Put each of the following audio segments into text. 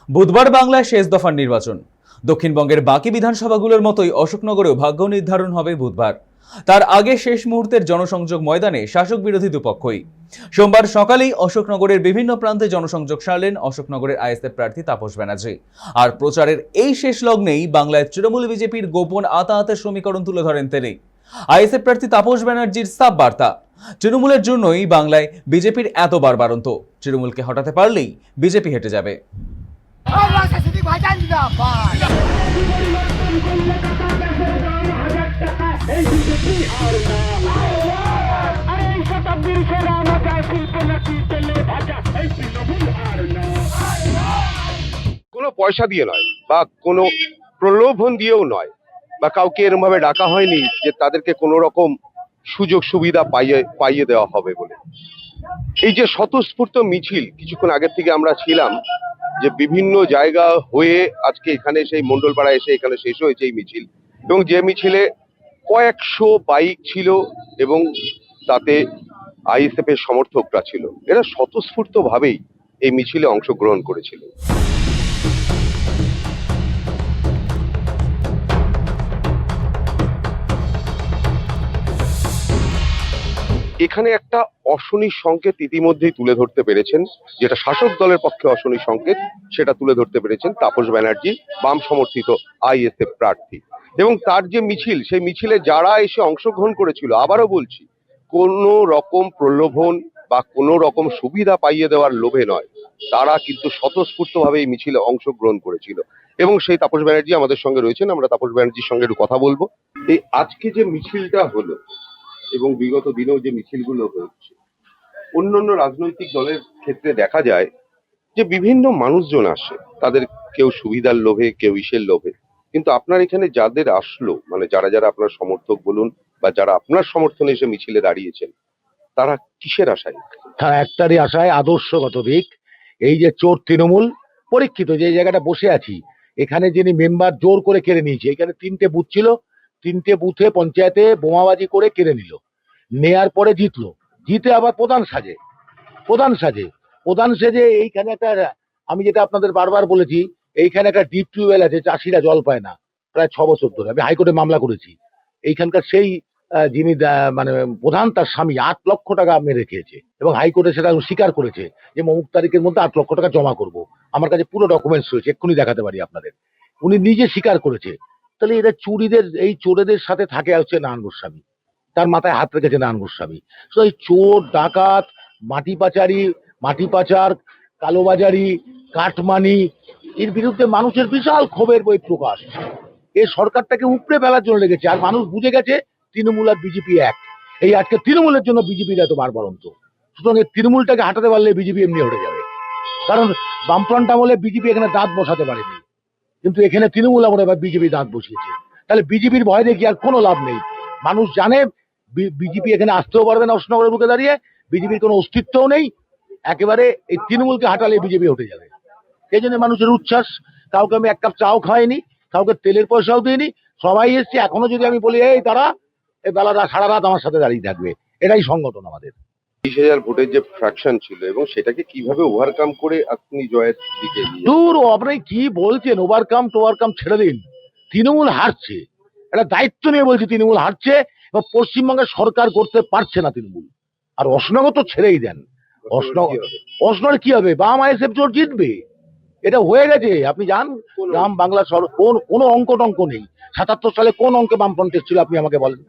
বুধবার বাংলায় শেষ দফার নির্বাচন। দক্ষিণবঙ্গের বাকি বিধানসভাগুলোর মতোই অশোকনগরেও ভাগ্য নির্ধারণ হবে বুধবার। তার আগে শেষ মুহূর্তের জনসংযোগ ময়দানে শাসক বিরোধী দুপক্ষই। সোমবার সকালেই অশোকনগরের বিভিন্ন প্রান্তে জনসংযোগ সারলেন অশোকনগরের আইএসএফ প্রার্থী তাপস ব্যানার্জি। আর প্রচারের এই শেষ লগ্নেই বাংলায় তৃণমূল বিজেপির গোপন আতাহাতের সমীকরণ তুলে ধরেন তিনি। আইএসএফ প্রার্থী তাপস ব্যানার্জির সাব বার্তা, তৃণমূলের জন্যই বাংলায় বিজেপির এত বাড়বাড়ন্ত। তৃণমূলকে হটাতে পারলেই বিজেপি হেঁটে যাবে। কোনো পয়সা দিয়ে নয় বা কোনো প্রলোভন দিয়েও নয়, বা কাউকে এরকম ভাবে ডাকা হয়নি যে তাদেরকে কোনো রকম সুযোগ সুবিধা পাইয়ে দেওয়া হবে বলে। এই যে স্বতঃস্ফূর্ত মিছিল, কিছুক্ষণ আগের থেকে আমরা ছিলাম যে বিভিন্ন জায়গা হয়ে আজকে এখানে সেই মন্ডলপাড়া এসে এখানে শেষ হয়েছে এই মিছিল, এবং যে মিছিলে কয়েকশো বাইক ছিল এবং তাতে আইএসএফ এর সমর্থকরা ছিল। এরা স্বতঃস্ফূর্ত ভাবেই এই মিছিলে অংশগ্রহণ করেছিল। এখানে একটা অশনি সংকেত ইতিমধ্যেই তুলে ধরতে পেরেছেন, যেটা শাসক দলের পক্ষে অশনি সংকেত, সেটা তুলে ধরতে পেরেছেন তাপস ব্যানার্জি, বাম সমর্থিত আইএসএফ প্রার্থী। এবং তার যে মিছিল, সেই মিছিলে যারা এসে অংশগ্রহণ করেছিল, আবারও বলছি, কোনো রকম প্রলোভন বা কোনো রকম সুবিধা পাইয়ে দেওয়ার লোভে নয়, তারা কিন্তু স্বতঃস্ফূর্তভাবে এই মিছিলে অংশগ্রহণ করেছিল। এবং সেই তাপস ব্যানার্জি আমাদের সঙ্গে রয়েছেন, আমরা তাপস ব্যানার্জির সঙ্গে একটু কথা বলবো। এই আজকে যে মিছিলটা হলো এবং বিগত দিনেও যে মিছিলগুলো হচ্ছে, অন্যান্য রাজনৈতিক দলের ক্ষেত্রে দেখা যায় যে বিভিন্ন মানুষজন আসে, তাদের কেউ সুবিধার লোভে, কেউ ইসের লোভে। কিন্তু আপনার এখানে যাদের আসলো, মানে যারা যারা আপনার সমর্থক বলুন বা যারা আপনার সমর্থনে এসে মিছিলে দাঁড়িয়েছেন, তারা কিসের আশায়? তারা একটারই আশায়, আদর্শগত দিক। এই যে চোর তৃণমূল পরীক্ষিত যে জায়গাটা বসে আছি, এখানে যিনি মেম্বার জোর করে কেড়ে নিয়েছে, এখানে 3টে বুথ ছিল, 3টে বুথে পঞ্চায়েতে বোমাবাজি করে কেড়ে নিল, নেয়ার পরে জিতলো, জিতে আবার প্রধান সেজে এইখানে একটা, আমি যেটা আপনাদের বারবার বলেছি, এইখানে একটা ডিপ টিউবওয়েল আছে, চাষিরা জল পায় না প্রায় 6 বছর ধরে। আমি হাইকোর্টে মামলা করেছি। এইখানকার সেই যিনি মানে প্রধান, তার স্বামী 8 লক্ষ টাকা মেরে খেয়েছে এবং হাইকোর্টে সেটা স্বীকার করেছে যে অমুক তারিখের মধ্যে 8 লক্ষ টাকা জমা করব। আমার কাছে পুরো ডকুমেন্টস রয়েছে, এক্ষুনি দেখাতে পারি আপনাদের। উনি নিজে স্বীকার করেছে। তাহলে এরা চুরিদের, এই চোরেদের সাথে থাকে হচ্ছে নারায়ণ গোস্বামী, তার মাথায় হাত রেখেছে নারায়ণ গোস্বামী। তো এই চোর, ডাকাত, মাটি পাচার, কালোবাজারি, কাটমানি, এর বিরুদ্ধে মানুষের বিশাল ক্ষোভের প্রকাশ। এই সরকারটাকে উপড়ে ফেলার জন্য লেগেছে, আর মানুষ বুঝে গেছে তৃণমূল আর বিজেপি এক। এই আজকে তৃণমূলের জন্য বিজেপির এত বাড়বাড়ন্ত। সুতরাং এই তৃণমূলটাকে হাঁটাতে পারলে বিজেপি এমনি হয়ে যাবে। কারণ বামফ্রন্ট আমলে বিজেপি এখানে দাঁত বসাতে পারেনি, কিন্তু এখানে তৃণমূল আমলে এবার বিজেপি দাঁত বসিয়েছে। তাহলে বিজেপির ভয় দেখি আর কোনো লাভ নেই। মানুষ জানে বিজেপি এখানে আসতেও পারবে না, অশোকনগরের বুকে দাঁড়িয়ে বিজেপির কোনো অস্তিত্বও নেই। একেবারে এই তৃণমূলকে হাঁটালে বিজেপি উঠে যাবে। এই জন্য মানুষের উচ্ছ্বাস। কাউকে আমি 1 কাপ চাও খাওয়াইনি, কাউকে তেলের পয়সাও দিইনি, সবাই এসছে। এখনো যদি আমি বলি এই তারা, এই বেলাটা সারা রাত আমার সাথে দাঁড়িয়ে থাকবে, এটাই সংগঠন আমাদের। 20,000 ভোটের যে ফ্র্যাকশন ছিল, এবং সেটাকে কিভাবে ওভারকাম করে আপনি জয়ের দিকে এগিয়ে? দূর, আপনি কি বলছেন? ওভারকাম ছেড়ে দিন। তৃণমূল হারছে, এটা দায়িত্ব নিয়ে বলছি, তৃণমূল হারছে এবং পশ্চিমবঙ্গের সরকার করতে পারছে না তৃণমূল। আর অশোকনগর তো ছেড়েই দেন। অশোকনগরে কি হবে? বাম আইএসএফ জোট জিতবে, এটা হয়ে গেছে। আপনি যান গ্রাম বাংলা, কোনো অঙ্ক নেই। 77 সালে কোন অঙ্কে বামফ্রন্ট ছিল আপনি আমাকে বলেন।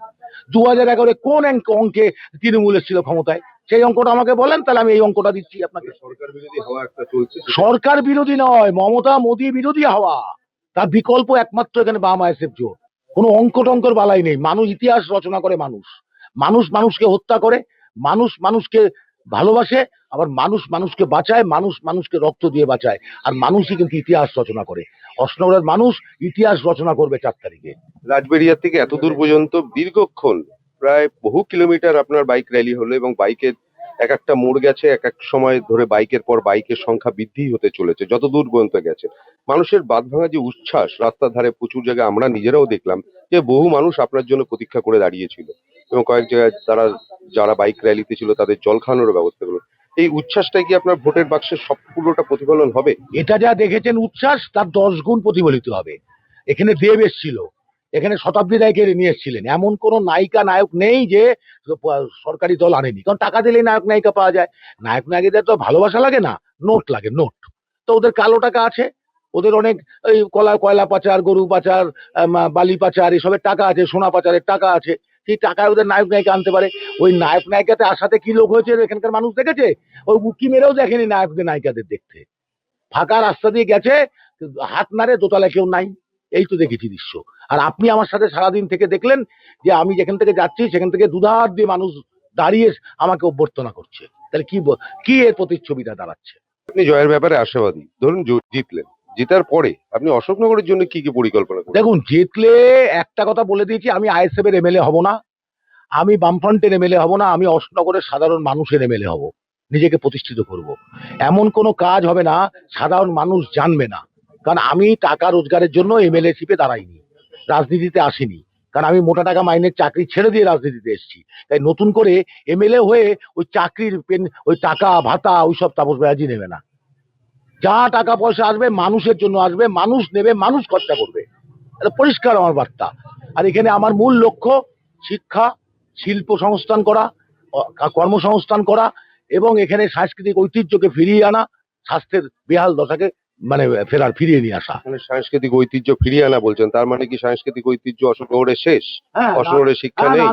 2011 কোন অঙ্কে তৃণমূল ছিল ক্ষমতায়, সেই অঙ্কটা আমাকে বলেন, তাহলে আমি এই অঙ্কটা দিচ্ছি আপনাকে। সরকার বিরোধী হাওয়া একটা চলছে। সরকার বিরোধী নয়, মমতা মোদী বিরোধী হাওয়া। তার বিকল্প একমাত্র এখানে বাম আইএসএফ জোট। কোনো টঙ্কর বালাই নেই। মানুষ ইতিহাস রচনা করে, মানুষ মানুষকে হত্যা করে, মানুষ মানুষকে ভালোবাসে, আবার মানুষ মানুষকে বাঁচায়, মানুষ মানুষকে রক্ত দিয়ে বাঁচায়। আর মানুষই কিন্তু ইতিহাস রচনা করে। অশোকনগরের মানুষ ইতিহাস রচনা করবে 4 তারিখে। রাজবেরিয়া থেকে এত দূর পর্যন্ত দীর্ঘক্ষণ প্রায় বহু কিলোমিটার আপনার বাইক র্যালি হলো, এবং বাইকের এক একটা মোড় গেছে, এক এক সময় ধরে বাইকের পর বাইকের সংখ্যা বৃদ্ধি হতে চলেছে যত দূর পর্যন্ত গেছে। মানুষের বাঁধ ভাঙা যে উচ্ছ্বাস, রাস্তার ধারে প্রচুর জায়গায় আমরা নিজেরাও দেখলাম যে বহু মানুষ আপনার জন্য প্রতীক্ষা করে দাঁড়িয়েছিল, এবং কয়েক জায়গায় তারা যারা বাইক র্যালিতে ছিল তাদের জল খাওয়ানোর ব্যবস্থা করলো। এই উচ্ছ্বাসটাই কি আপনার ভোটের বাক্সের সব পুরোটা প্রতিফলন হবে? এটা যা দেখেছেন উচ্ছ্বাস তার 10 গুণ প্রতিফলিত হবে। এখানে দেব এসেছিল, এখানে শতাব্দী রায়কে নিয়ে এসেছিলেন। এমন কোন নায়িকা নায়ক নেই যে সরকারি দল আনেনি, কারণ টাকা দিলেই নায়ক নায়িকা পাওয়া যায়। নায়ক নায়িকাদের তো ভালোবাসা লাগে না, নোট লাগে, নোট। তো ওদের কালো টাকা আছে, ওদের অনেক এই কয়লা পাচার, গরু পাচার, বালি পাচার, এসবের টাকা আছে, সোনা পাচারের টাকা আছে। সেই টাকায় ওদের নায়ক নায়িকা আনতে পারে। ওই নায়ক নায়িকাতে আসাতে কি লোক হয়েছে এখানকার মানুষ দেখেছে? ওই উকি মেরেও দেখেনি নায়কদের নায়িকাদের দেখতে। ফাঁকা রাস্তা দিয়ে গেছে, হাত নাড়ে, দোতলায় কেউ নাই। এই তো দেখেছি দৃশ্য। আর আপনি আমার সাথে সারাদিন থেকে দেখলেন যে আমি যেখান থেকে যাচ্ছি সেখান থেকে দুধার দিয়ে মানুষ দাঁড়িয়ে আমাকে অভ্যর্থনা করছে। তাহলে কি এর প্রতিচ্ছবিটা দাঁড়াচ্ছে? আপনি জয়ের ব্যাপারে আশাবাদী। ধরুন জিতলেন, জেতার পরে আপনি অশোকনগরের জন্য কি কি পরিকল্পনা করেন? দেখুন, জিতলে একটা কথা বলে দিয়েছি, আমি আইএসএফ এর এমএলএ হব না, আমি বামফ্রন্টের এমএলএ হব না, আমি অশোকনগরের সাধারণ মানুষের এমএলএ হব। নিজেকে প্রতিষ্ঠিত করব। এমন কোনো কাজ হবে না সাধারণ মানুষ জানবে না, কারণ আমি টাকা রোজগারের জন্য এমএলএ শিপে দাঁড়াইনি, রাজনীতিতে আসিনি। কারণ আমি মোটা টাকা মাইনের চাকরি ছেড়ে দিয়ে রাজনীতিতে এসেছি। তাই নতুন করে এমএলএ হয়ে ওই চাকরির ওই টাকা ভাতা ওইসব তাপস ব্যানার্জি নেবে না। যা টাকা পয়সা আসবে মানুষের জন্য আসবে, মানুষ নেবে, মানুষ খরচা করবে। এটা পরিষ্কার আমার বার্তা। আর এখানে আমার মূল লক্ষ্য শিক্ষা, শিল্প সংস্থান করা, কর্মসংস্থান করা, এবং এখানে সাংস্কৃতিক ঐতিহ্যকে ফিরিয়ে আনা, স্বাস্থ্যের বেহাল দশাকে মানে ফিরিয়ে নিয়ে আসা। মানে সাংস্কৃতিক ঐতিহ্য ফিরিয়ে আনা বলছেন, তার মানে কি সাংস্কৃতিক ঐতিহ্য অশোকনগরে শেষ? হ্যাঁ, অশোকনগরে শিক্ষা নেই?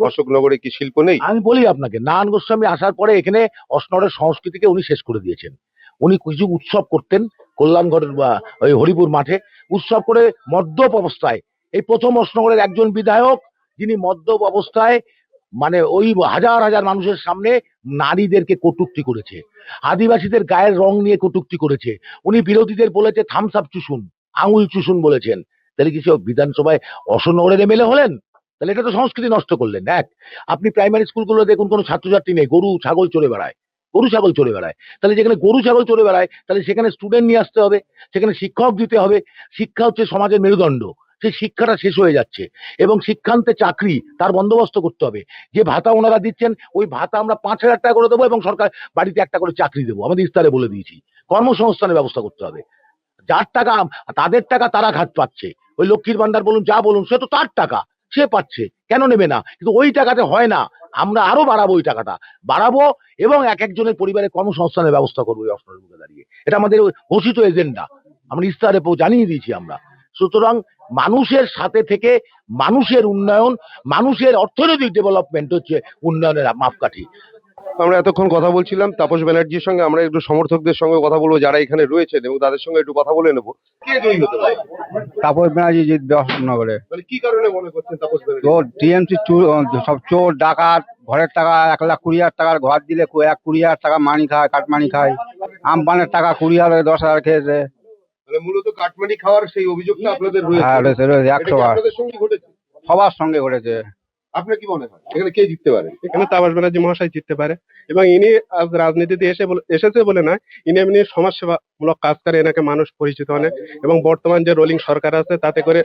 অশোকনগরে কি শিল্প নেই? আমি বলি আপনাকে, নারায়ণ গোস্বামী আসার পরে এখানে অশোকনগরের সংস্কৃতিকে উনি শেষ করে দিয়েছেন। উনি কিছু উৎসব করতেন কল্যাণগড়ের বা ওই হরিপুর মাঠে, উৎসব করে মদ্যপ অবস্থায়, এই প্রথম অশোকনগরের একজন বিধায়ক যিনি মদ্যপ অবস্থায় মানে ওই হাজার হাজার মানুষের সামনে নারীদেরকে কটূক্তি করেছে, আদিবাসীদের গায়ের রং নিয়ে কটূক্তি করেছে। উনি বিরোধীদের বলেছে থামস আপ চুষুন, আঙুল চুষুন বলেছেন। তাহলে কিছু বিধানসভায় অশোকনগরের এমএলএ হলেন? তাহলে এটা তো সংস্কৃতি নষ্ট করলেন। এক, আপনি প্রাইমারি স্কুলগুলো দেখুন, কোনো ছাত্রছাত্রী নেই, গরু ছাগল চড়ে বেড়ায়, গরু ছাগল চড়ে বেড়ায়। তাহলে যেখানে গরু ছাগল চড়ে বেড়ায় তাহলে সেখানে স্টুডেন্ট নিয়ে আসতে হবে, সেখানে শিক্ষক দিতে হবে। শিক্ষা হচ্ছে সমাজের মেরুদণ্ড, সেই শিক্ষাটা শেষ হয়ে যাচ্ছে। এবং শিক্ষান্তে চাকরি তার বন্দোবস্ত করতে হবে। যে ভাতা ওনারা দিচ্ছেন ওই ভাতা আমরা 5,000 টাকা করে দেবো, এবং সরকার বাড়িতে একটা করে চাকরি দেবো, আমাদের ইস্তারে বলে দিয়েছি। কর্মসংস্থানের ব্যবস্থা করতে হবে। যার টাকা, তাদের টাকা তারা ঘাট পাচ্ছে। ওই লক্ষ্মীর ভান্ডার বলুন, যা বলুন, সে তো তার টাকা, সে পাচ্ছে, কেন নেবে না? কিন্তু ওই টাকাতে হয় না, আমরা আরো বাড়াবো, ওই টাকাটা বাড়াবো, এবং এক একজনের পরিবারের কর্মসংস্থানের ব্যবস্থা করবো এই অস্ত্রের মুখে দাঁড়িয়ে। এটা আমাদের ঘোষিত এজেন্ডা, আমরা ইস্তারে জানিয়ে দিয়েছি আমরা। সুতরাং মানুষের সাথে থেকে মানুষের উন্নয়ন, মানুষের অর্থনৈতিক ডেভেলপমেন্ট হচ্ছে উন্নয়নের মাপকাঠি। আমরা এতক্ষণ কথা বলছিলাম তাপস ব্যানার্জির সঙ্গে, আমরা একটু সমর্থকদের সঙ্গে কথা বলবো যারা এখানে রয়েছেন এবং তাদের সঙ্গে একটু কথা বলে নেবো। কে জয়ী হতে পারে? তাপস ব্যানার্জি জিতবে অশোকনগরে। মানে কি কারণে মনে করছেন তাপস ব্যানার্জি? তো টিএমসি সব চোর ডাকাত, ঘরের টাকা 1,20,000 টাকার ঘর দিলে 20,000 টাকা মানি খায়, কাটমানি খায়। আমপানের টাকা 20,000 10,000 খেয়েছে। মানে মূলত কাটমানি খাওয়ার সেই অভিযোগটা আপনাদের রয়েছে? হ্যাঁ, রয়েছে, এটা কি 100 বার। আপনাদের সঙ্গে ঘটেছে? সবার সঙ্গে ঘটেছে। আপনার কি মনে হয় এখানে কে জিততে পারে? এখানে তাপস ব্যানার্জি মহাশয় জিততে পারে, এবং ইনি আজ রাজনীতিতে এসেছে বলে নয়, ইনি এমনি সমাজসেবামূলক কাজ করে, এনাকে মানুষ পরিচিত অনেক। এবং বর্তমান যে রোলিং সরকার আছে তাতে করে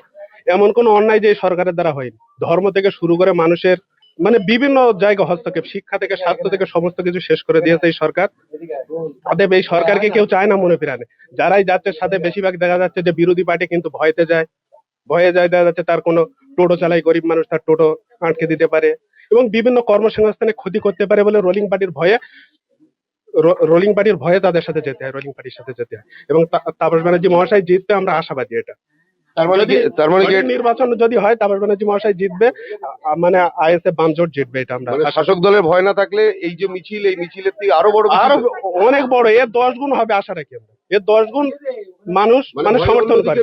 এমন কোনো অন্যায় যে এই সরকারের দ্বারা হয়নি। ধর্ম থেকে শুরু করে মানুষের মানে বিভিন্ন জায়গা হস্তক্ষেপ, শিক্ষা থেকে স্বাস্থ্য থেকে সমস্ত কিছু শেষ করে দিয়েছে এই সরকার। অতএব এই সরকারকে কেউ চায় না মনে প্রাণে। যারাই যাচ্ছে সাথে বেশিরভাগ দেখা যাচ্ছে যে বিরোধী পার্টি কিন্তু ভয়ে যায়, দেখা যাচ্ছে তার কোনো টোটো চালাই গরিব মানুষ, তার টোটো আটকে দিতে পারে এবং বিভিন্ন কর্মসংস্থানে ক্ষতি করতে পারে বলে রোলিং পার্টির ভয়ে তাদের সাথে যেতে হয়, রোলিং পার্টির সাথে যেতে হয়। এবং তাপস ব্যানার্জি মহাশয় জিতবে, আমরা আশাবাদী। এটা তার মানে কি নির্বাচন যদি হয় তাপস ব্যানার্জি মহাশয় জিতবে, মানে আইএসএফ বাম জোট জিতবে, এটা আমরা মানে শাসক দলের ভয় না থাকলে এই যে মিছিল, এই মিছিলের থেকে আরো বড় আরো অনেক বড়, এর 10 গুণ হবে আশা রাখি আমরা। এর 10 গুণ মানুষ মানে সমর্থন করে।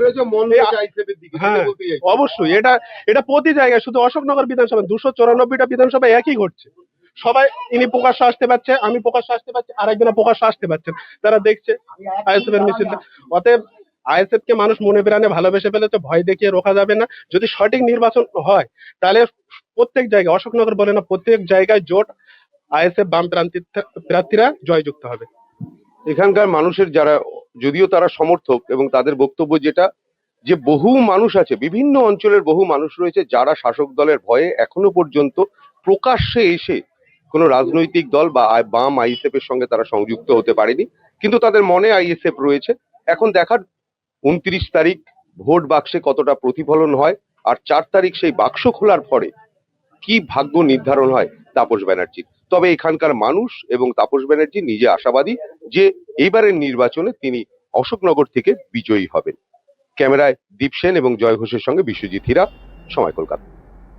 হ্যাঁ, অবশ্যই। এটা প্রতি জায়গায়, শুধু অশোকনগর বিধানসভা 294টা বিধানসভায় একই ঘটছে। সবাই ইনি প্রকাশ্য আসতে পারছে, আমি প্রকাশ্য আসতে পারছি, আরেকজনা প্রকাশ্য আসতে পারছেন, তারা দেখছে আইএসএফ এর মিছিলটা। অতএব আইএসএফ কে মানুষ মনে প্রাণে ভালোবেসে ফেলেছে, ভয় দেখিয়ে রোখা যাবে না। যদি সঠিক নির্বাচন হয় তাহলে প্রত্যেক জায়গায়, অশোকনগর বলে না, প্রত্যেক জায়গায় জোট আইএসএফ বাম প্রার্থীরা জয়যুক্ত হবে। এখানকার মানুষের যারা, যদিও তারা সমর্থক, এবং তাদের বক্তব্য যেটা, যে বহু মানুষ আছে, বিভিন্ন অঞ্চলের বহু মানুষ রয়েছে যারা শাসক দলের ভয়ে এখনো পর্যন্ত প্রকাশ্যে এসে কোনো রাজনৈতিক দল বা বাম আইএসএফ এর সঙ্গে তারা সংযুক্ত হতে পারেনি, কিন্তু তাদের মনে আইএসএফ রয়েছে। এখন দেখার 29 তারিখ ভোট বাক্সে কতটা প্রতিফলন হয়, আর 4 তারিখ সেই বাক্স খোলার পরে কি ভাগ্য নির্ধারণ হয় তাপস ব্যানার্জির। তবে এখানকার মানুষ এবং তাপস ব্যানার্জি নিজে আশাবাদী যে এইবারের নির্বাচনে তিনি অশোকনগর থেকে বিজয়ী হবেন। ক্যামেরায় দীপ সেন এবং জয় ঘোষের সঙ্গে বিশ্বজিৎ হীরা, সময় কলকাতা।